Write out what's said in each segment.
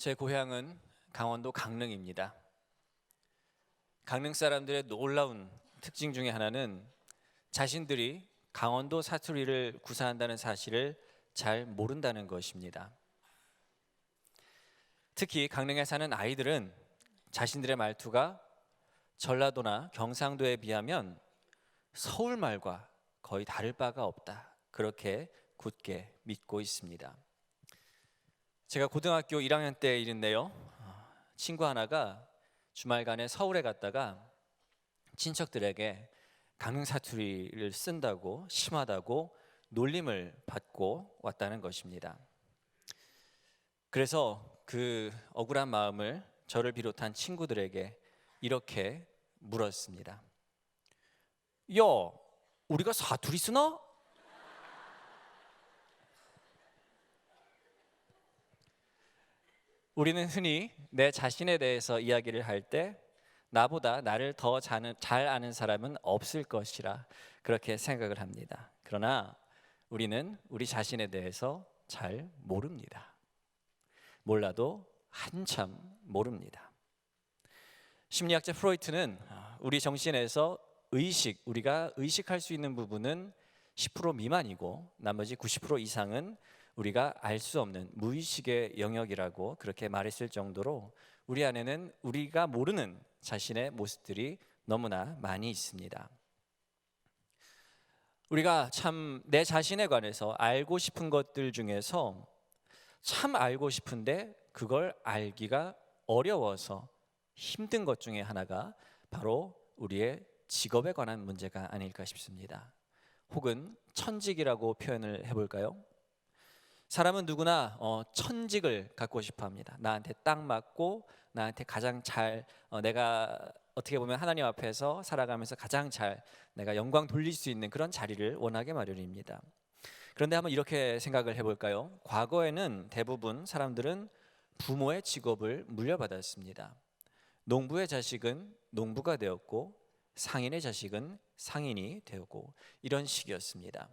제 고향은 강원도 강릉입니다. 강릉 사람들의 놀라운 특징 중에 하나는 자신들이 강원도 사투리를 구사한다는 사실을 잘 모른다는 것입니다. 특히 강릉에 사는 아이들은 자신들의 말투가 전라도나 경상도에 비하면 서울 말과 거의 다를 바가 없다, 그렇게 굳게 믿고 있습니다. 제가 고등학교 1학년 때 일인데요, 친구 하나가 주말간에 서울에 갔다가 친척들에게 강릉 사투리를 쓴다고, 심하다고 놀림을 받고 왔다는 것입니다. 그래서 그 억울한 마음을 저를 비롯한 친구들에게 이렇게 물었습니다. 야, 우리가 사투리 쓰나? 우리는 흔히 내 자신에 대해서 이야기를 할 때 나보다 나를 더 잘 아는 사람은 없을 것이라 그렇게 생각을 합니다. 그러나 우리는 우리 자신에 대해서 잘 모릅니다. 몰라도 한참 모릅니다. 심리학자 프로이트는 우리 정신에서 우리가 의식할 수 있는 부분은 10% 미만이고 나머지 90% 이상은 우리가 알 수 없는 무의식의 영역이라고 그렇게 말했을 정도로 우리 안에는 우리가 모르는 자신의 모습들이 너무나 많이 있습니다. 우리가 참 내 자신에 관해서 알고 싶은 것들 중에서 참 알고 싶은데 그걸 알기가 어려워서 힘든 것 중에 하나가 바로 우리의 직업에 관한 문제가 아닐까 싶습니다. 혹은 천직이라고 표현을 해볼까요? 사람은 누구나 천직을 갖고 싶어 합니다. 나한테 딱 맞고 나한테 가장 잘 내가 어떻게 보면 하나님 앞에서 살아가면서 가장 잘 내가 영광 돌릴 수 있는 그런 자리를 원하게 마련입니다. 그런데 한번 이렇게 생각을 해볼까요? 과거에는 대부분 사람들은 부모의 직업을 물려받았습니다. 농부의 자식은 농부가 되었고 상인의 자식은 상인이 되었고 이런 식이었습니다.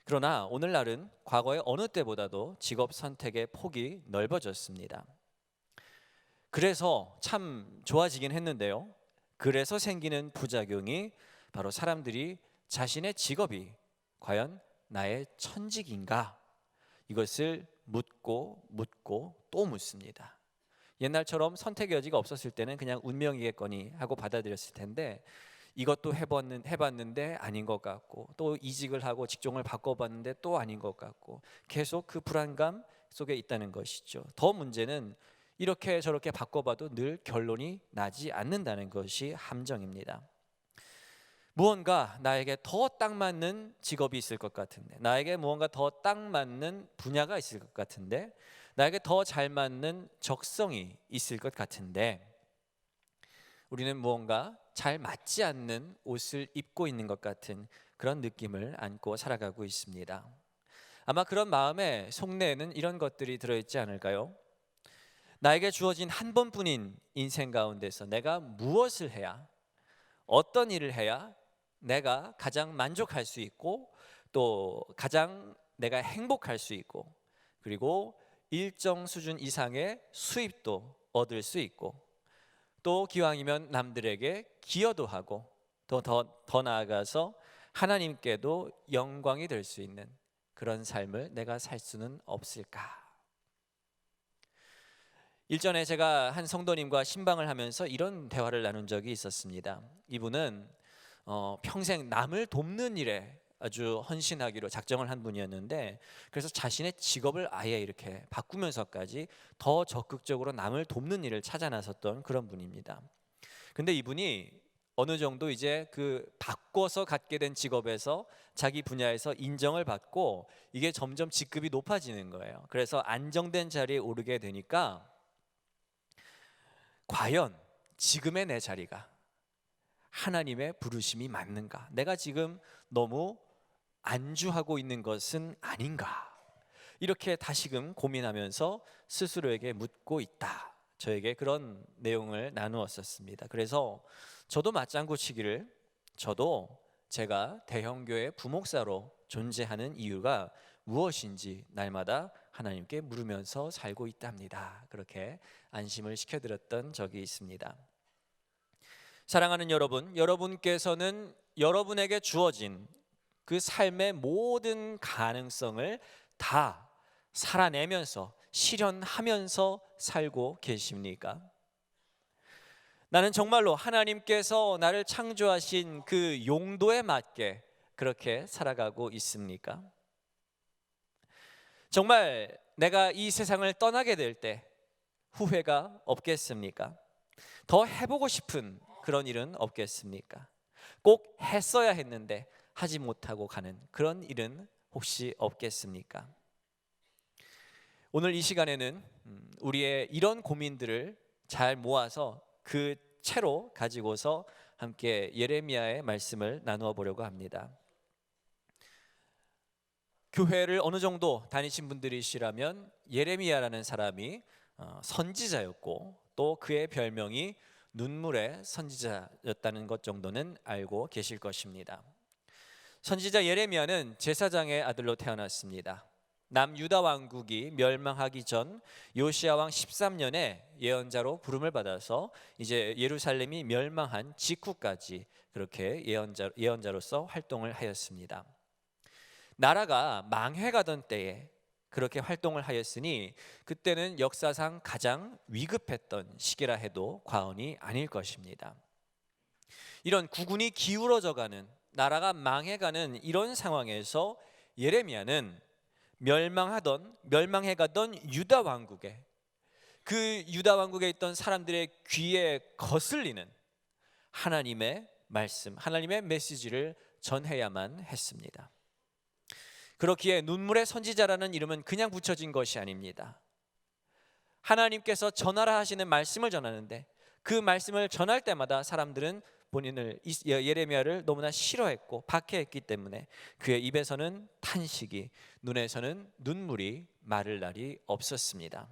그러나 오늘날은 과거의 어느 때보다도 직업 선택의 폭이 넓어졌습니다. 그래서 참 좋아지긴 했는데요, 그래서 생기는 부작용이 바로 사람들이 자신의 직업이 과연 나의 천직인가, 이것을 묻고 또 묻습니다. 옛날처럼 선택의 여지가 없었을 때는 그냥 운명이겠거니 하고 받아들였을 텐데 이것도 해봤는데 아닌 것 같고, 또 이직을 하고 직종을 바꿔봤는데 또 아닌 것 같고, 계속 그 불안감 속에 있다는 것이죠. 더 문제는 이렇게 저렇게 바꿔봐도 늘 결론이 나지 않는다는 것이 함정입니다. 무언가 나에게 더 딱 맞는 직업이 있을 것 같은데, 나에게 무언가 더 딱 맞는 분야가 있을 것 같은데, 나에게 더 잘 맞는 적성이 있을 것 같은데 우리는 무언가 잘 맞지 않는 옷을 입고 있는 것 같은 그런 느낌을 안고 살아가고 있습니다. 아마 그런 마음의 속내에는 이런 것들이 들어있지 않을까요? 나에게 주어진 한 번뿐인 인생 가운데서 내가 무엇을 해야, 어떤 일을 해야 내가 가장 만족할 수 있고 또 가장 내가 행복할 수 있고, 그리고 일정 수준 이상의 수입도 얻을 수 있고, 또 기왕이면 남들에게 기여도 하고 또 더 나아가서 하나님께도 영광이 될 수 있는 그런 삶을 내가 살 수는 없을까? 일전에 제가 한 성도님과 신방을 하면서 이런 대화를 나눈 적이 있었습니다. 이분은 평생 남을 돕는 일에 아주 헌신하기로 작정을 한 분이었는데, 그래서 자신의 직업을 아예 이렇게 바꾸면서까지 더 적극적으로 남을 돕는 일을 찾아 나섰던 그런 분입니다. 근데 이분이 어느 정도 이제 그 바꿔서 갖게 된 직업에서 자기 분야에서 인정을 받고 이게 점점 직급이 높아지는 거예요. 그래서 안정된 자리에 오르게 되니까 과연 지금의 내 자리가 하나님의 부르심이 맞는가? 내가 지금 너무 안주하고 있는 것은 아닌가? 이렇게 다시금 고민하면서 스스로에게 묻고 있다. 저에게 그런 내용을 나누었었습니다. 그래서 저도 맞장구 치기를, 저도 제가 대형교회 부목사로 존재하는 이유가 무엇인지 날마다 하나님께 물으면서 살고 있답니다. 그렇게 안심을 시켜드렸던 적이 있습니다. 사랑하는 여러분, 여러분께서는 여러분에게 주어진 그 삶의 모든 가능성을 다 살아내면서 실현하면서 살고 계십니까? 나는 정말로 하나님께서 나를 창조하신 그 용도에 맞게 그렇게 살아가고 있습니까? 정말 내가 이 세상을 떠나게 될 때 후회가 없겠습니까? 더 해보고 싶은 그런 일은 없겠습니까? 꼭 했어야 했는데 하지 못하고 가는 그런 일은 혹시 없겠습니까? 오늘 이 시간에는 우리의 이런 고민들을 잘 모아서 그 채로 가지고서 함께 예레미야의 말씀을 나누어 보려고 합니다. 교회를 어느 정도 다니신 분들이시라면 예레미야라는 사람이 선지자였고 또 그의 별명이 눈물의 선지자였다는 것 정도는 알고 계실 것입니다. 선지자 예레미야는 제사장의 아들로 태어났습니다. 남유다 왕국이 멸망하기 전 요시야 왕 13년에 예언자로 부름을 받아서 이제 예루살렘이 멸망한 직후까지 그렇게 예언자로서 활동을 하였습니다. 나라가 망해가던 때에 그렇게 활동을 하였으니 그때는 역사상 가장 위급했던 시기라 해도 과언이 아닐 것입니다. 이런 국운이 기울어져가는, 나라가 망해가는 이런 상황에서 예레미야는 멸망해가던 유다 왕국에, 그 유다 왕국에 있던 사람들의 귀에 거슬리는 하나님의 말씀, 하나님의 메시지를 전해야만 했습니다. 그렇기에 눈물의 선지자라는 이름은 그냥 붙여진 것이 아닙니다. 하나님께서 전하라 하시는 말씀을 전하는데 그 말씀을 전할 때마다 사람들은 본인을, 예레미야를 너무나 싫어했고 박해했기 때문에 그의 입에서는 탄식이, 눈에서는 눈물이 마를 날이 없었습니다.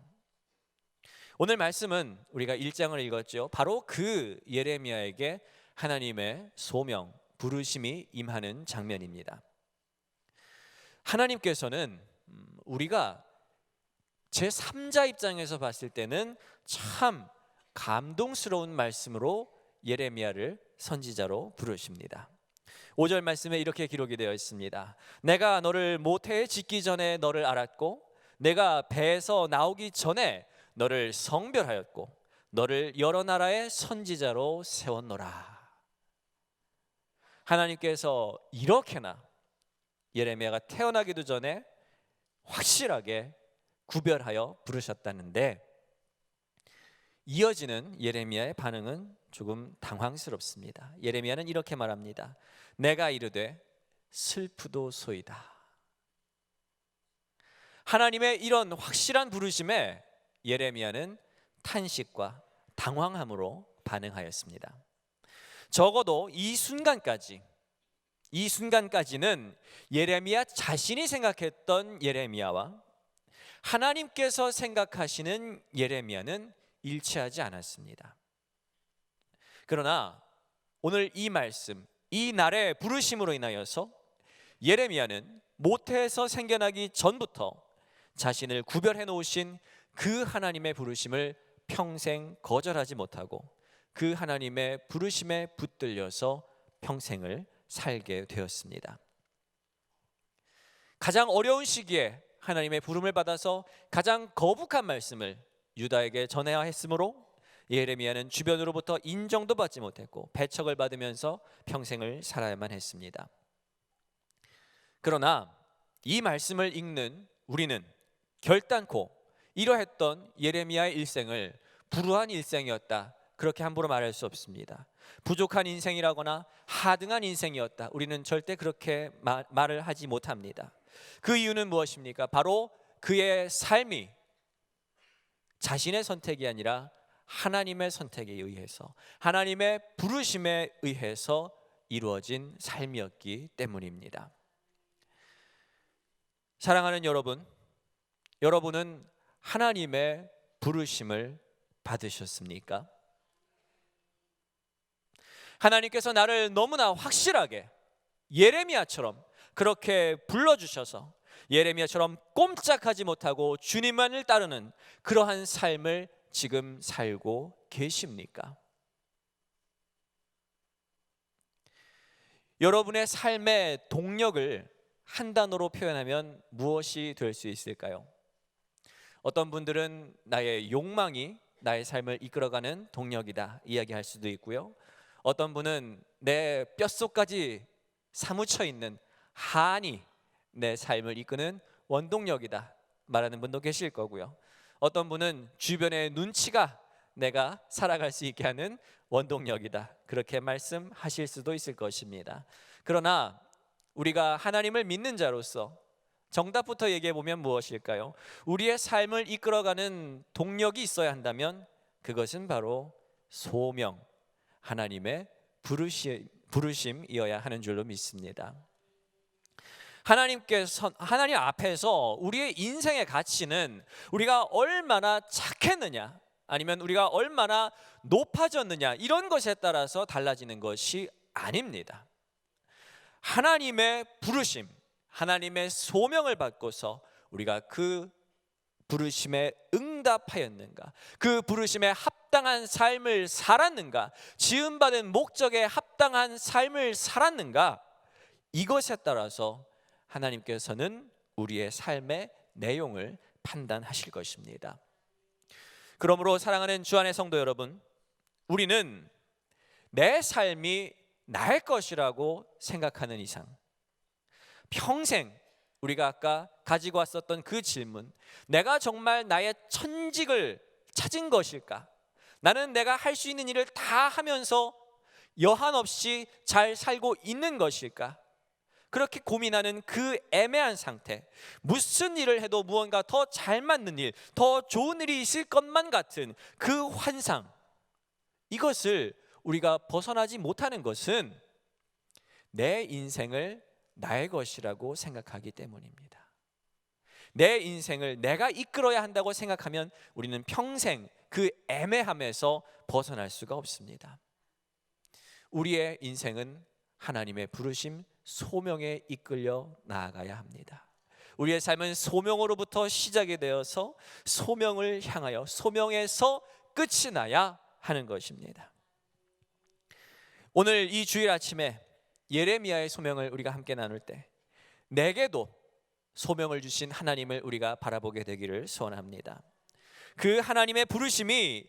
오늘 말씀은 우리가 1장을 읽었죠. 바로 그 예레미야에게 하나님의 소명, 부르심이 임하는 장면입니다. 하나님께서는 우리가 제3자 입장에서 봤을 때는 참 감동스러운 말씀으로 예레미야를 선지자로 부르십니다. 5절 말씀에 이렇게 기록이 되어 있습니다. 내가 너를 모태에 짓기 전에 너를 알았고 내가 배에서 나오기 전에 너를 성별하였고 너를 여러 나라의 선지자로 세웠노라. 하나님께서 이렇게나 예레미야가 태어나기도 전에 확실하게 구별하여 부르셨다는데 이어지는 예레미야의 반응은 조금 당황스럽습니다. 예레미야는 이렇게 말합니다. 내가 이르되 슬프도소이다. 하나님의 이런 확실한 부르심에 예레미야는 탄식과 당황함으로 반응하였습니다. 적어도 이 순간까지는 예레미야 자신이 생각했던 예레미야와 하나님께서 생각하시는 예레미야는 일치하지 않았습니다. 그러나 오늘 이 말씀, 이 날의 부르심으로 인하여서 예레미야는 모태에서 생겨나기 전부터 자신을 구별해 놓으신 그 하나님의 부르심을 평생 거절하지 못하고 그 하나님의 부르심에 붙들려서 평생을 살게 되었습니다. 가장 어려운 시기에 하나님의 부름을 받아서 가장 거북한 말씀을 유다에게 전해야 했으므로 예레미야는 주변으로부터 인정도 받지 못했고 배척을 받으면서 평생을 살아야만 했습니다. 그러나 이 말씀을 읽는 우리는 결단코 이러했던 예레미야의 일생을 불우한 일생이었다, 그렇게 함부로 말할 수 없습니다. 부족한 인생이라거나 하등한 인생이었다, 우리는 절대 그렇게 말을 하지 못합니다. 그 이유는 무엇입니까? 바로 그의 삶이 자신의 선택이 아니라 하나님의 선택에 의해서, 하나님의 부르심에 의해서 이루어진 삶이었기 때문입니다. 사랑하는 여러분, 여러분은 하나님의 부르심을 받으셨습니까? 하나님께서 나를 너무나 확실하게 예레미야처럼 그렇게 불러주셔서 예레미야처럼 꼼짝하지 못하고 주님만을 따르는 그러한 삶을 지금 살고 계십니까? 여러분의 삶의 동력을 한 단어로 표현하면 무엇이 될 수 있을까요? 어떤 분들은 나의 욕망이 나의 삶을 이끌어가는 동력이다 이야기할 수도 있고요. 어떤 분은 내 뼛속까지 사무쳐 있는 한이 내 삶을 이끄는 원동력이다 말하는 분도 계실 거고요. 어떤 분은 주변의 눈치가 내가 살아갈 수 있게 하는 원동력이다 그렇게 말씀하실 수도 있을 것입니다. 그러나 우리가 하나님을 믿는 자로서 정답부터 얘기해 보면 무엇일까요? 우리의 삶을 이끌어가는 동력이 있어야 한다면 그것은 바로 소명, 하나님의 부르심이어야 하는 줄로 믿습니다. 하나님 앞에서 우리의 인생의 가치는 우리가 얼마나 착했느냐 아니면 우리가 얼마나 높아졌느냐 이런 것에 따라서 달라지는 것이 아닙니다. 하나님의 부르심, 하나님의 소명을 받고서 우리가 그 부르심에 응답하였는가, 그 부르심에 합당한 삶을 살았는가, 지음받은 목적에 합당한 삶을 살았는가, 이것에 따라서 하나님께서는 우리의 삶의 내용을 판단하실 것입니다. 그러므로 사랑하는 주 안의 성도 여러분, 우리는 내 삶이 나의 것이라고 생각하는 이상 평생 우리가 아까 가지고 왔었던 그 질문, 내가 정말 나의 천직을 찾은 것일까? 나는 내가 할 수 있는 일을 다 하면서 여한 없이 잘 살고 있는 것일까? 그렇게 고민하는 그 애매한 상태, 무슨 일을 해도 무언가 더 잘 맞는 일, 더 좋은 일이 있을 것만 같은 그 환상, 이것을 우리가 벗어나지 못하는 것은 내 인생을 나의 것이라고 생각하기 때문입니다. 내 인생을 내가 이끌어야 한다고 생각하면 우리는 평생 그 애매함에서 벗어날 수가 없습니다. 우리의 인생은 하나님의 부르심, 소명에 이끌려 나아가야 합니다. 우리의 삶은 소명으로부터 시작이 되어서 소명을 향하여 소명에서 끝이 나야 하는 것입니다. 오늘 이 주일 아침에 예레미야의 소명을 우리가 함께 나눌 때 내게도 소명을 주신 하나님을 우리가 바라보게 되기를 소원합니다. 그 하나님의 부르심이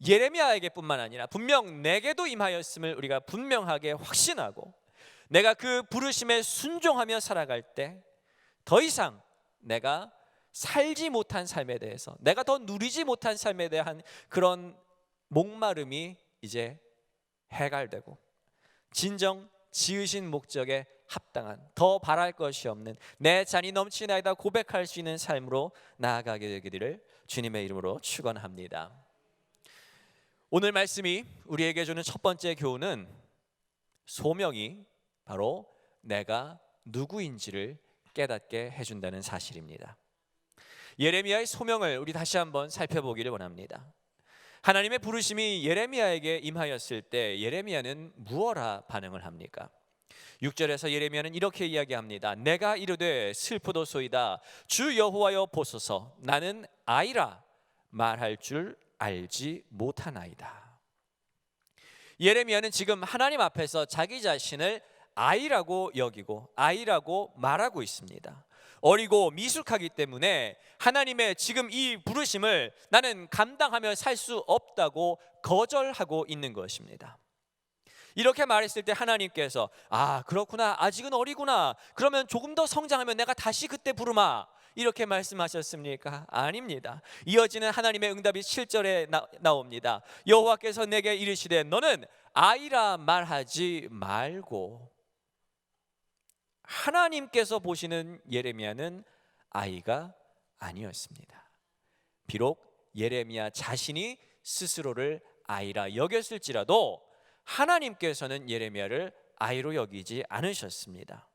예레미야에게 뿐만 아니라 분명 내게도 임하였음을 우리가 분명하게 확신하고 내가 그 부르심에 순종하며 살아갈 때 더 이상 내가 살지 못한 삶에 대해서, 내가 더 누리지 못한 삶에 대한 그런 목마름이 이제 해갈되고 진정 지으신 목적에 합당한, 더 바랄 것이 없는 내 잔이 넘치나이다 고백할 수 있는 삶으로 나아가게 되기를 주님의 이름으로 축원합니다. 오늘 말씀이 우리에게 주는 첫 번째 교훈은 소명이 바로 내가 누구인지를 깨닫게 해준다는 사실입니다. 예레미야의 소명을 우리 다시 한번 살펴보기를 원합니다. 하나님의 부르심이 예레미야에게 임하였을 때 예레미야는 무엇라 반응을 합니까? 6절에서 예레미야는 이렇게 이야기합니다. 내가 이르되 슬프도소이다 주 여호와여 보소서 나는 아이라 말할 줄 알지 못하나이다. 예레미야는 지금 하나님 앞에서 자기 자신을 아이라고 여기고 아이라고 말하고 있습니다. 어리고 미숙하기 때문에 하나님의 지금 이 부르심을 나는 감당하며 살 수 없다고 거절하고 있는 것입니다. 이렇게 말했을 때 하나님께서 그렇구나, 아직은 어리구나, 그러면 조금 더 성장하면 내가 다시 그때 부르마, 이렇게 말씀하셨습니까? 아닙니다. 이어지는 하나님의 응답이 7절에 나옵니다. 여호와께서 내게 이르시되 너는 아이라 말하지 말고. 하나님께서 보시는 예레미야는 아이가 아니었습니다. 비록 예레미야 자신이 스스로를 아이라 여겼을지라도 하나님께서는 예레미야를 아이로 여기지 않으셨습니다.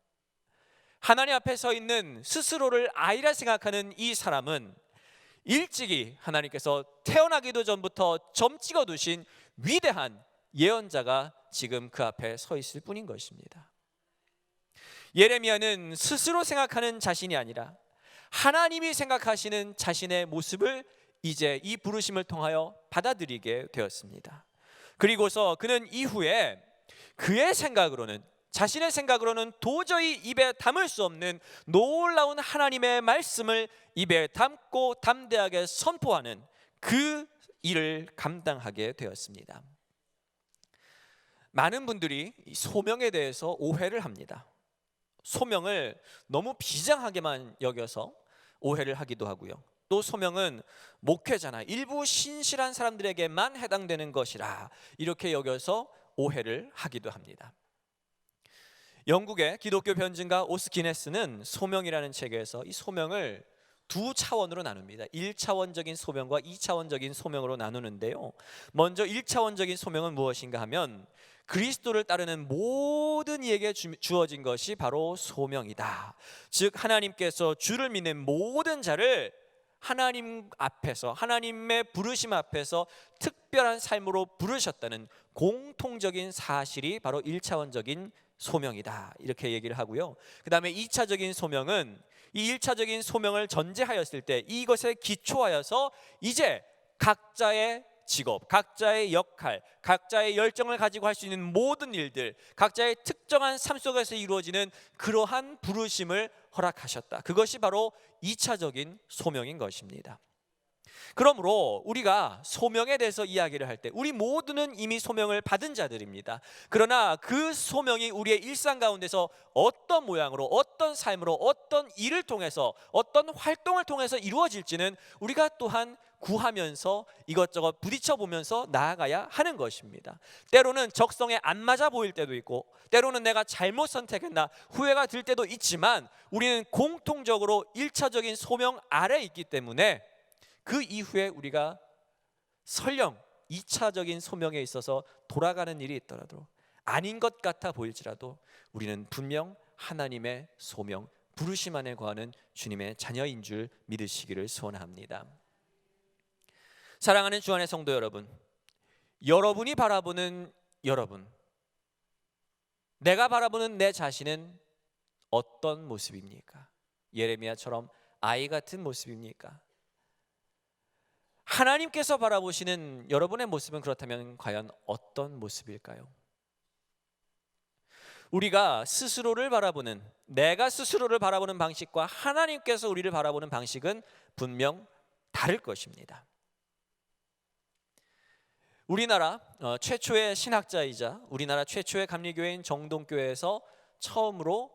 하나님 앞에 서 있는 스스로를 아이라 생각하는 이 사람은 일찍이 하나님께서 태어나기도 전부터 점 찍어두신 위대한 예언자가 지금 그 앞에 서 있을 뿐인 것입니다. 예레미야는 스스로 생각하는 자신이 아니라 하나님이 생각하시는 자신의 모습을 이제 이 부르심을 통하여 받아들이게 되었습니다. 그리고서 그는 이후에 그의 생각으로는, 자신의 생각으로는 도저히 입에 담을 수 없는 놀라운 하나님의 말씀을 입에 담고 담대하게 선포하는 그 일을 감당하게 되었습니다. 많은 분들이 소명에 대해서 오해를 합니다. 소명을 너무 비장하게만 여겨서 오해를 하기도 하고요. 또 소명은 목회자나 일부 신실한 사람들에게만 해당되는 것이라 이렇게 여겨서 오해를 하기도 합니다. 영국의 기독교 변증가 오스기네스는 소명이라는 책에서 이 소명을 두 차원으로 나눕니다. 1차원적인 소명과 2차원적인 소명으로 나누는데요. 먼저 1차원적인 소명은 무엇인가 하면 그리스도를 따르는 모든 이에게 주어진 것이 바로 소명이다. 즉 하나님께서 주를 믿는 모든 자를 하나님 앞에서, 하나님의 부르심 앞에서 특별한 삶으로 부르셨다는 공통적인 사실이 바로 1차원적인 소명이다, 이렇게 얘기를 하고요. 그 다음에 2차적인 소명은 이 1차적인 소명을 전제하였을 때 이것에 기초하여서 이제 각자의 직업, 각자의 역할, 각자의 열정을 가지고 할 수 있는 모든 일들, 각자의 특정한 삶 속에서 이루어지는 그러한 부르심을 허락하셨다. 그것이 바로 2차적인 소명인 것입니다. 그러므로 우리가 소명에 대해서 이야기를 할 때 우리 모두는 이미 소명을 받은 자들입니다. 그러나 그 소명이 우리의 일상 가운데서 어떤 모양으로, 어떤 삶으로, 어떤 일을 통해서, 어떤 활동을 통해서 이루어질지는 우리가 또한 구하면서 이것저것 부딪혀 보면서 나아가야 하는 것입니다. 때로는 적성에 안 맞아 보일 때도 있고, 때로는 내가 잘못 선택했나 후회가 들 때도 있지만 우리는 공통적으로 1차적인 소명 아래에 있기 때문에 그 이후에 우리가 설령 2차적인 소명에 있어서 돌아가는 일이 있더라도, 아닌 것 같아 보일지라도 우리는 분명 하나님의 소명, 부르심 안에 거하는 주님의 자녀인 줄 믿으시기를 소원합니다. 사랑하는 주 안의 성도 여러분, 여러분이 바라보는 여러분, 내가 바라보는 내 자신은 어떤 모습입니까? 예레미야처럼 아이 같은 모습입니까? 하나님께서 바라보시는 여러분의 모습은 그렇다면 과연 어떤 모습일까요? 우리가 스스로를 바라보는, 내가 스스로를 바라보는 방식과 하나님께서 우리를 바라보는 방식은 분명 다를 것입니다. 우리나라 최초의 신학자이자 우리나라 최초의 감리교회인 정동교회에서 처음으로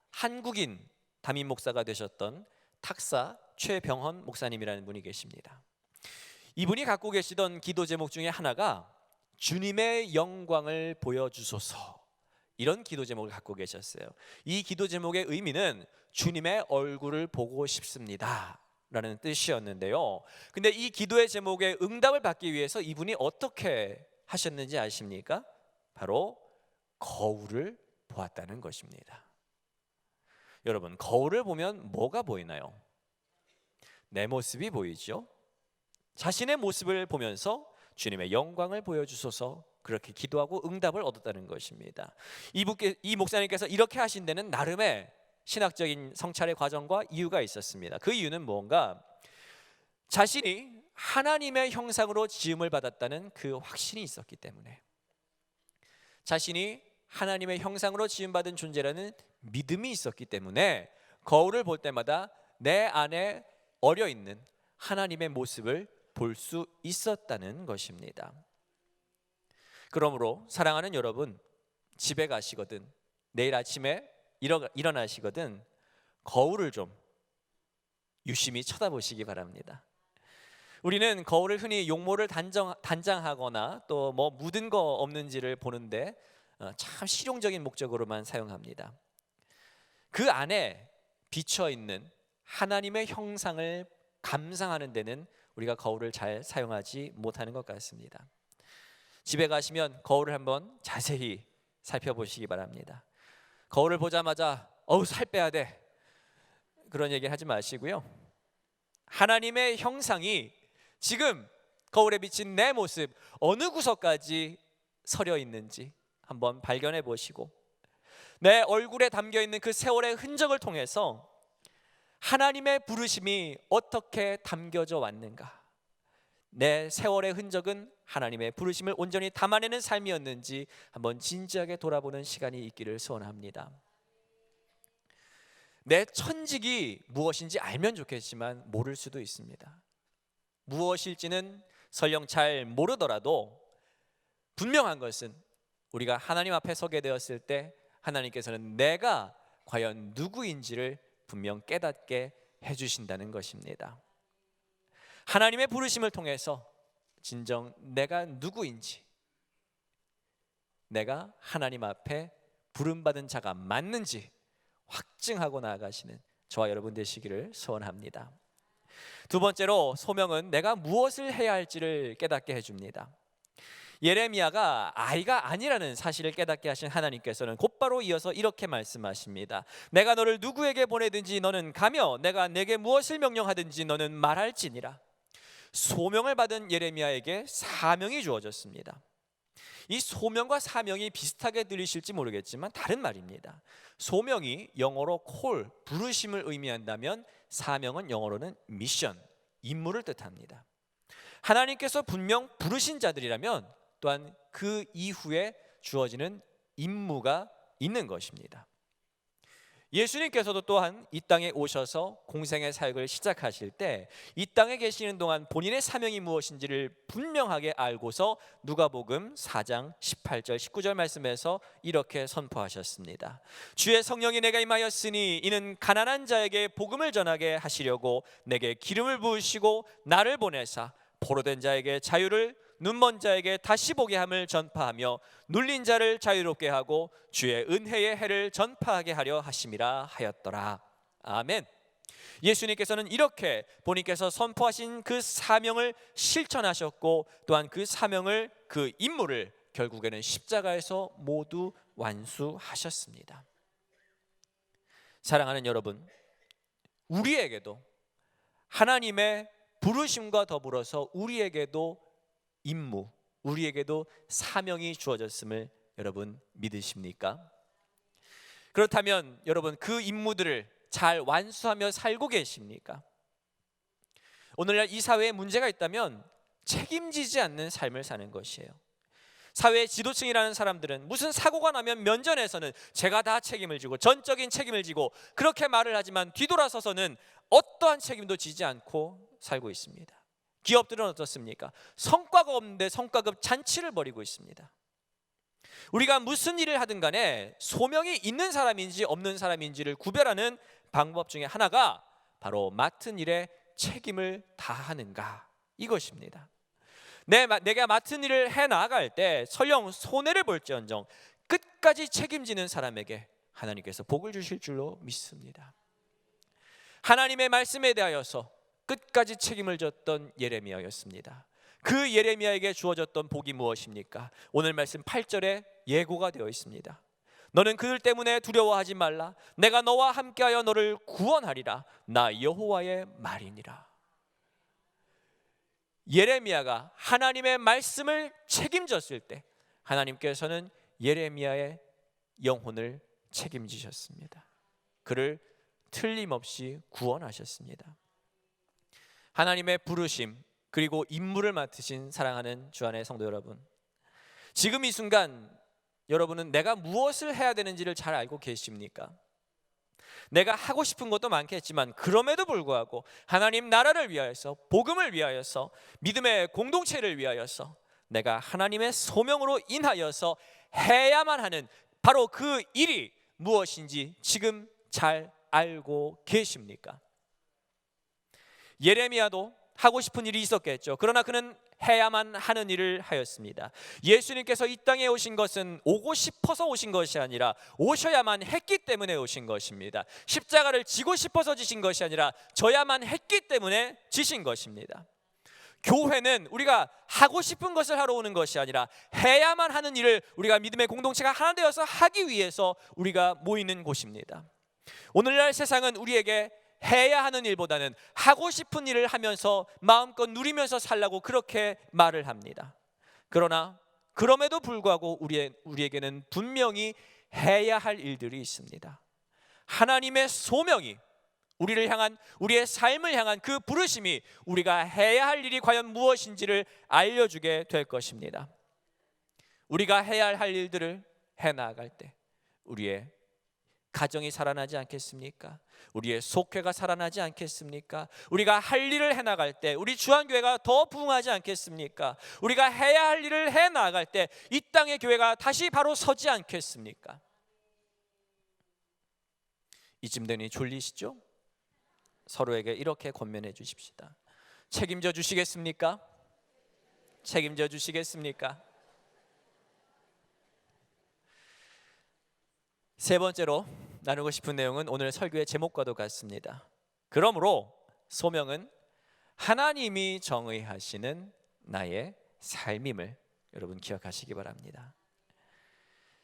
한국인 담임 목사가 되셨던 탁사 최병헌 목사님이라는 분이 계십니다. 이분이 갖고 계시던 기도 제목 중에 하나가 주님의 영광을 보여주소서, 이런 기도 제목을 갖고 계셨어요. 이 기도 제목의 의미는 주님의 얼굴을 보고 싶습니다 라는 뜻이었는데요. 근데 이 기도의 제목에 응답을 받기 위해서 이분이 어떻게 하셨는지 아십니까? 바로 거울을 보았다는 것입니다. 여러분, 거울을 보면 뭐가 보이나요? 내 모습이 보이죠. 자신의 모습을 보면서 주님의 영광을 보여주소서, 그렇게 기도하고 응답을 얻었다는 것입니다. 이 목사님께서 이렇게 하신 데는 나름의 신학적인 성찰의 과정과 이유가 있었습니다. 그 이유는 뭔가, 자신이 하나님의 형상으로 지음을 받았다는 그 확신이 있었기 때문에, 자신이 하나님의 형상으로 지음받은 존재라는 믿음이 있었기 때문에 거울을 볼 때마다 내 안에 어려있는 하나님의 모습을 볼 수 있었다는 것입니다. 그러므로 사랑하는 여러분, 집에 가시거든, 내일 아침에 일어나시거든 거울을 좀 유심히 쳐다보시기 바랍니다. 우리는 거울을 흔히 용모를 단장하거나 또 뭐 묻은 거 없는지를 보는데 참 실용적인 목적으로만 사용합니다. 그 안에 비춰있는 하나님의 형상을 감상하는 데는 우리가 거울을 잘 사용하지 못하는 것 같습니다. 집에 가시면 거울을 한번 자세히 살펴보시기 바랍니다. 거울을 보자마자 살 빼야 돼, 그런 얘기 하지 마시고요. 하나님의 형상이 지금 거울에 비친 내 모습 어느 구석까지 서려 있는지 한번 발견해 보시고, 내 얼굴에 담겨있는 그 세월의 흔적을 통해서 하나님의 부르심이 어떻게 담겨져 왔는가, 내 세월의 흔적은 하나님의 부르심을 온전히 담아내는 삶이었는지 한번 진지하게 돌아보는 시간이 있기를 소원합니다. 내 천직이 무엇인지 알면 좋겠지만 모를 수도 있습니다. 무엇일지는 설령 잘 모르더라도 분명한 것은 우리가 하나님 앞에 서게 되었을 때 하나님께서는 내가 과연 누구인지를 분명 깨닫게 해주신다는 것입니다. 하나님의 부르심을 통해서 진정 내가 누구인지, 내가 하나님 앞에 부름받은 자가 맞는지 확증하고 나아가시는 저와 여러분 되시기를 소원합니다. 두 번째로, 소명은 내가 무엇을 해야 할지를 깨닫게 해줍니다. 예레미야가 아이가 아니라는 사실을 깨닫게 하신 하나님께서는 곧바로 이어서 이렇게 말씀하십니다. 내가 너를 누구에게 보내든지 너는 가며 내가 내게 무엇을 명령하든지 너는 말할지니라. 소명을 받은 예레미야에게 사명이 주어졌습니다. 이 소명과 사명이 비슷하게 들리실지 모르겠지만 다른 말입니다. 소명이 영어로 call, 부르심을 의미한다면 사명은 영어로는 미션, 임무를 뜻합니다. 하나님께서 분명 부르신 자들이라면 또한 그 이후에 주어지는 임무가 있는 것입니다. 예수님께서도 또한 이 땅에 오셔서 공생의 사역을 시작하실 때 이 땅에 계시는 동안 본인의 사명이 무엇인지를 분명하게 알고서 누가복음 4장 18절 19절 말씀에서 이렇게 선포하셨습니다. 주의 성령이 내게 임하였으니 이는 가난한 자에게 복음을 전하게 하시려고 내게 기름을 부으시고 나를 보내사 포로된 자에게 자유를, 눈먼 자에게 다시 보게 함을 전파하며 눌린 자를 자유롭게 하고 주의 은혜의 해를 전파하게 하려 하심이라 하였더라. 아멘. 예수님께서는 이렇게 본인께서 선포하신 그 사명을 실천하셨고 또한 그 사명을, 그 임무를 결국에는 십자가에서 모두 완수하셨습니다. 사랑하는 여러분, 우리에게도 하나님의 부르심과 더불어서 우리에게도 임무, 우리에게도 사명이 주어졌음을 여러분 믿으십니까? 그렇다면 여러분 그 임무들을 잘 완수하며 살고 계십니까? 오늘날 이 사회에 문제가 있다면 책임지지 않는 삶을 사는 것이에요. 사회의 지도층이라는 사람들은 무슨 사고가 나면 면전에서는 제가 다 책임을 지고 전적인 책임을 지고 그렇게 말을 하지만 뒤돌아서서는 어떠한 책임도 지지 않고 살고 있습니다. 기업들은 어떻습니까? 성과가 없는데 성과급 잔치를 벌이고 있습니다. 우리가 무슨 일을 하든 간에 소명이 있는 사람인지 없는 사람인지를 구별하는 방법 중에 하나가 바로 맡은 일에 책임을 다하는가, 이것입니다. 내가 맡은 일을 해나갈 때 설령 손해를 볼지언정 끝까지 책임지는 사람에게 하나님께서 복을 주실 줄로 믿습니다. 하나님의 말씀에 대하여서 끝까지 책임을 졌던 예레미야였습니다. 그 예레미야에게 주어졌던 복이 무엇입니까? 오늘 말씀 8절에 예고가 되어 있습니다. 너는 그들 때문에 두려워하지 말라. 내가 너와 함께하여 너를 구원하리라. 나 여호와의 말이니라. 예레미야가 하나님의 말씀을 책임졌을 때 하나님께서는 예레미야의 영혼을 책임지셨습니다. 그를 틀림없이 구원하셨습니다. 하나님의 부르심 그리고 임무를 맡으신 사랑하는 주안의 성도 여러분, 지금 이 순간 여러분은 내가 무엇을 해야 되는지를 잘 알고 계십니까? 내가 하고 싶은 것도 많겠지만 그럼에도 불구하고 하나님 나라를 위하여서, 복음을 위하여서, 믿음의 공동체를 위하여서 내가 하나님의 소명으로 인하여서 해야만 하는 바로 그 일이 무엇인지 지금 잘 알고 계십니까? 예레미야도 하고 싶은 일이 있었겠죠. 그러나 그는 해야만 하는 일을 하였습니다. 예수님께서 이 땅에 오신 것은 오고 싶어서 오신 것이 아니라 오셔야만 했기 때문에 오신 것입니다. 십자가를 지고 싶어서 지신 것이 아니라 져야만 했기 때문에 지신 것입니다. 교회는 우리가 하고 싶은 것을 하러 오는 것이 아니라 해야만 하는 일을 우리가 믿음의 공동체가 하나 되어서 하기 위해서 우리가 모이는 곳입니다. 오늘날 세상은 우리에게 해야 하는 일보다는 하고 싶은 일을 하면서 마음껏 누리면서 살라고 그렇게 말을 합니다. 그러나 그럼에도 불구하고 우리에게는 분명히 해야 할 일들이 있습니다. 하나님의 소명이 우리를 향한, 우리의 삶을 향한 그 부르심이 우리가 해야 할 일이 과연 무엇인지를 알려주게 될 것입니다. 우리가 해야 할 일들을 해나갈 때 우리의 가정이 살아나지 않겠습니까? 우리의 속회가 살아나지 않겠습니까? 우리가 할 일을 해나갈 때 우리 주한교회가 더 부흥하지 않겠습니까? 우리가 해야 할 일을 해나갈 때 이 땅의 교회가 다시 바로 서지 않겠습니까? 이쯤 되니 졸리시죠? 서로에게 이렇게 권면해 주십시다. 책임져 주시겠습니까? 책임져 주시겠습니까? 세 번째로 나누고 싶은 내용은 오늘 설교의 제목과도 같습니다. 그러므로 소명은 하나님이 정의하시는 나의 삶임을 여러분 기억하시기 바랍니다.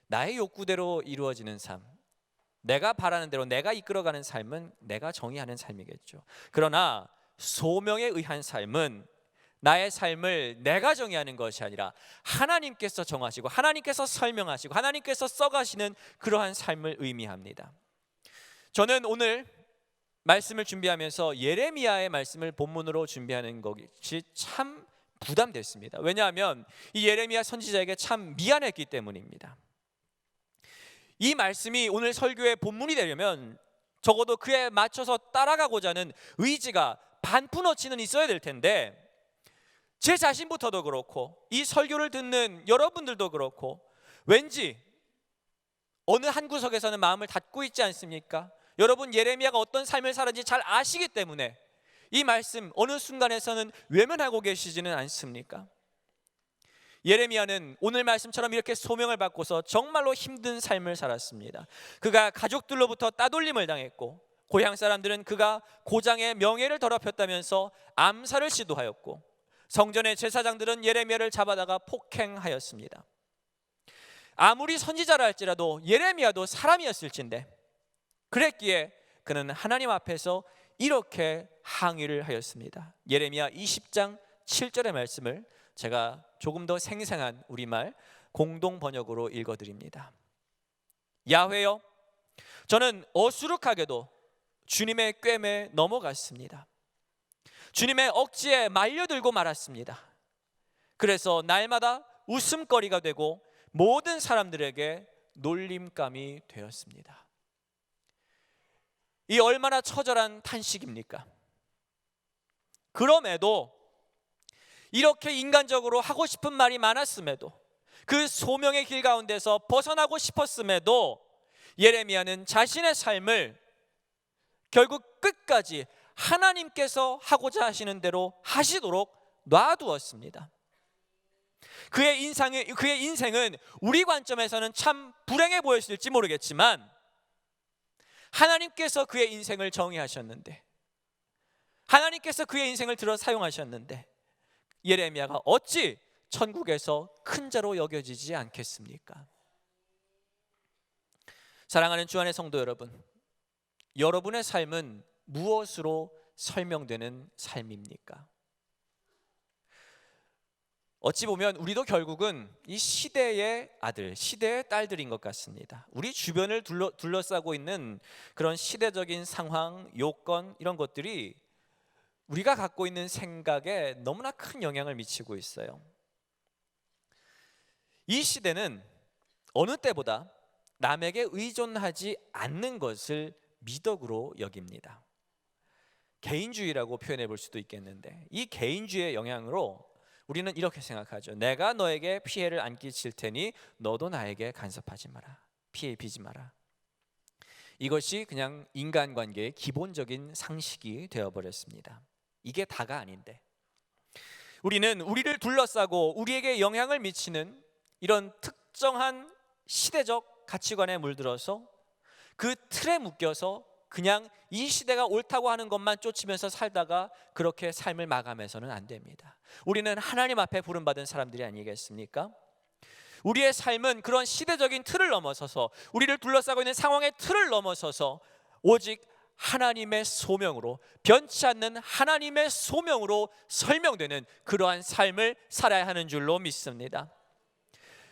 나의 욕구대로 이루어지는 삶, 내가 바라는 대로 내가 이끌어가는 삶은 내가 정의하는 삶이겠죠. 그러나 소명에 의한 삶은 나의 삶을 내가 정의하는 것이 아니라 하나님께서 정하시고 하나님께서 설명하시고 하나님께서 써가시는 그러한 삶을 의미합니다. 저는 오늘 말씀을 준비하면서 예레미야의 말씀을 본문으로 준비하는 것이 참 부담됐습니다. 왜냐하면 이 예레미야 선지자에게 참 미안했기 때문입니다. 이 말씀이 오늘 설교의 본문이 되려면 적어도 그에 맞춰서 따라가고자 하는 의지가 반푼어치는 있어야 될 텐데, 제 자신부터도 그렇고 이 설교를 듣는 여러분들도 그렇고 왠지 어느 한 구석에서는 마음을 닫고 있지 않습니까? 여러분, 예레미야가 어떤 삶을 살았는지 잘 아시기 때문에 이 말씀 어느 순간에서는 외면하고 계시지는 않습니까? 예레미야는 오늘 말씀처럼 이렇게 소명을 받고서 정말로 힘든 삶을 살았습니다. 그가 가족들로부터 따돌림을 당했고, 고향 사람들은 그가 고장의 명예를 더럽혔다면서 암살을 시도하였고, 성전의 제사장들은 예레미야를 잡아다가 폭행하였습니다. 아무리 선지자라 할지라도 예레미야도 사람이었을진데 그랬기에 그는 하나님 앞에서 이렇게 항의를 하였습니다. 예레미야 20장 7절의 말씀을 제가 조금 더 생생한 우리말 공동 번역으로 읽어드립니다. 야훼여, 저는 어수룩하게도 주님의 꿰매에 넘어갔습니다. 주님의 억지에 말려들고 말았습니다. 그래서 날마다 웃음거리가 되고 모든 사람들에게 놀림감이 되었습니다. 이 얼마나 처절한 탄식입니까? 그럼에도 이렇게 인간적으로 하고 싶은 말이 많았음에도, 그 소명의 길 가운데서 벗어나고 싶었음에도 예레미야는 자신의 삶을 결국 끝까지 하나님께서 하고자 하시는 대로 하시도록 놔두었습니다. 그의 인생은 우리 관점에서는 참 불행해 보였을지 모르겠지만 하나님께서 그의 인생을 정의하셨는데, 하나님께서 그의 인생을 들어 사용하셨는데 예레미야가 어찌 천국에서 큰 자로 여겨지지 않겠습니까? 사랑하는 주 안의 성도 여러분, 여러분의 삶은 무엇으로 설명되는 삶입니까? 어찌 보면 우리도 결국은 이 시대의 아들, 시대의 딸들인 것 같습니다. 우리 주변을 둘러싸고 있는 그런 시대적인 상황, 요건, 이런 것들이 우리가 갖고 있는 생각에 너무나 큰 영향을 미치고 있어요. 이 시대는 어느 때보다 남에게 의존하지 않는 것을 미덕으로 여깁니다. 개인주의라고 표현해 볼 수도 있겠는데, 이 개인주의의 영향으로 우리는 이렇게 생각하죠. 내가 너에게 피해를 안 끼칠 테니 너도 나에게 간섭하지 마라, 피해 입히지 마라. 이것이 그냥 인간관계의 기본적인 상식이 되어버렸습니다. 이게 다가 아닌데, 우리는 우리를 둘러싸고 우리에게 영향을 미치는 이런 특정한 시대적 가치관에 물들어서 그 틀에 묶여서 그냥 이 시대가 옳다고 하는 것만 쫓으면서 살다가 그렇게 삶을 마감해서는 안 됩니다. 우리는 하나님 앞에 부름받은 사람들이 아니겠습니까? 우리의 삶은 그런 시대적인 틀을 넘어서서, 우리를 둘러싸고 있는 상황의 틀을 넘어서서 오직 하나님의 소명으로, 변치 않는 하나님의 소명으로 설명되는 그러한 삶을 살아야 하는 줄로 믿습니다.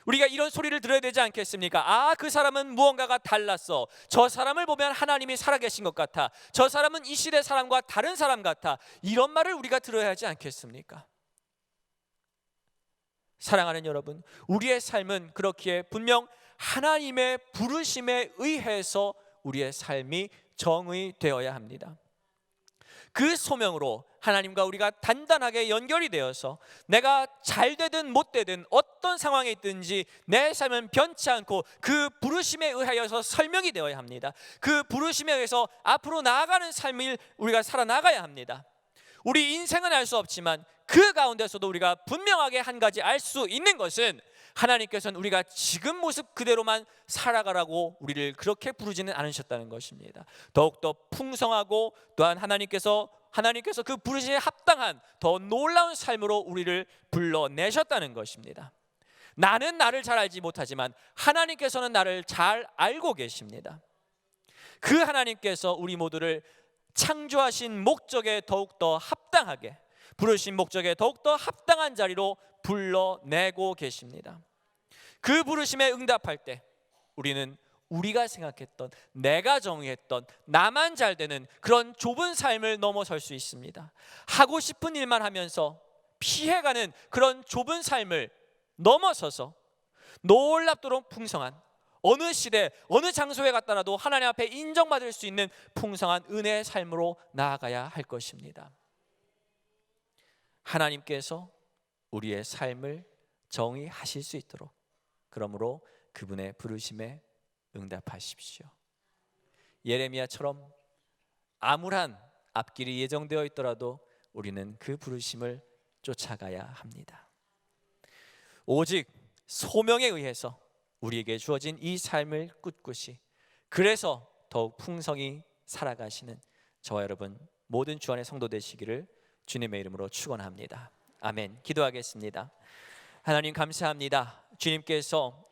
우리가 이런 소리를 들어야 되지 않겠습니까? 아, 그 사람은 무언가가 달랐어. 저 사람을 보면 하나님이 살아계신 것 같아. 저 사람은 이 시대 사람과 다른 사람 같아. 이런 말을 우리가 들어야 하지 않겠습니까? 사랑하는 여러분, 우리의 삶은 그렇기에 분명 하나님의 부르심에 의해서 우리의 삶이 정의되어야 합니다. 그 소명으로 하나님과 우리가 단단하게 연결이 되어서 내가 잘 되든 못 되든 어떤 상황에 있든지 내 삶은 변치 않고 그 부르심에 의하여서 설명이 되어야 합니다. 그 부르심에 의해서 앞으로 나아가는 삶을 우리가 살아나가야 합니다. 우리 인생은 알 수 없지만 그 가운데서도 우리가 분명하게 한 가지 알 수 있는 것은 하나님께서는 우리가 지금 모습 그대로만 살아가라고 우리를 그렇게 부르지는 않으셨다는 것입니다. 더욱더 풍성하고 또한 하나님께서 그 부르심에 합당한 더 놀라운 삶으로 우리를 불러내셨다는 것입니다. 나는 나를 잘 알지 못하지만 하나님께서는 나를 잘 알고 계십니다. 그 하나님께서 우리 모두를 창조하신 목적에 더욱더 합당하게, 부르신 목적에 더욱더 합당한 자리로 불러내고 계십니다. 그 부르심에 응답할 때 우리는 우리가 생각했던, 내가 정의했던, 나만 잘 되는 그런 좁은 삶을 넘어설 수 있습니다. 하고 싶은 일만 하면서 피해가는 그런 좁은 삶을 넘어서서 놀랍도록 풍성한, 어느 시대 어느 장소에 갔더라도 하나님 앞에 인정받을 수 있는 풍성한 은혜의 삶으로 나아가야 할 것입니다. 하나님께서 우리의 삶을 정의하실 수 있도록, 그러므로 그분의 부르심에 응답하십시오. 예레미야처럼 암울한 앞길이 예정되어 있더라도 우리는 그 부르심을 쫓아가야 합니다. 오직 소명에 의해서 우리에게 주어진 이 삶을 꿋꿋이, 그래서 더욱 풍성히 살아가시는 저와 여러분 모든 주 안의 성도 되시기를 주님의 이름으로 축원합니다. 아멘. 기도하겠습니다. 하나님 감사합니다. 주님께서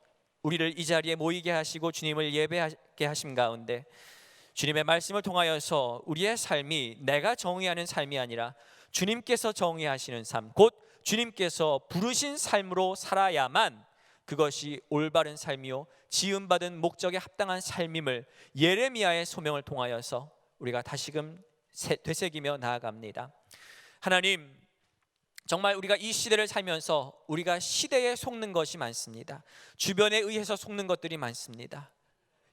우리를 이 자리에 모이게 하시고 주님을 예배하게 하심 가운데 주님의 말씀을 통하여서 우리의 삶이 내가 정의하는 삶이 아니라 주님께서 정의하시는 삶, 곧 주님께서 부르신 삶으로 살아야만 그것이 올바른 삶이요 지음받은 목적에 합당한 삶임을 예레미야의 소명을 통하여서 우리가 다시금 되새기며 나아갑니다. 하나님, 정말 우리가 이 시대를 살면서 우리가 시대에 속는 것이 많습니다. 주변에 의해서 속는 것들이 많습니다.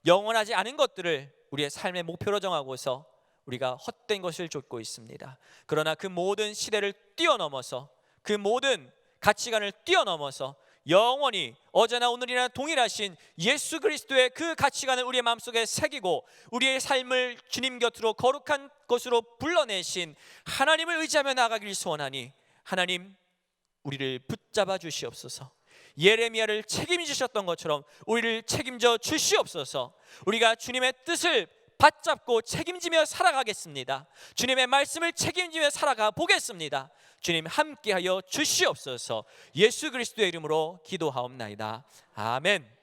영원하지 않은 것들을 우리의 삶의 목표로 정하고서 우리가 헛된 것을 좇고 있습니다. 그러나 그 모든 시대를 뛰어넘어서, 그 모든 가치관을 뛰어넘어서 영원히 어제나 오늘이나 동일하신 예수 그리스도의 그 가치관을 우리의 마음속에 새기고 우리의 삶을 주님 곁으로 거룩한 것으로 불러내신 하나님을 의지하며 나아가길 소원하니, 하나님 우리를 붙잡아 주시옵소서. 예레미야를 책임지셨던 것처럼 우리를 책임져 주시옵소서. 우리가 주님의 뜻을 받잡고 책임지며 살아가겠습니다. 주님의 말씀을 책임지며 살아가 보겠습니다. 주님 함께하여 주시옵소서. 예수 그리스도의 이름으로 기도하옵나이다. 아멘.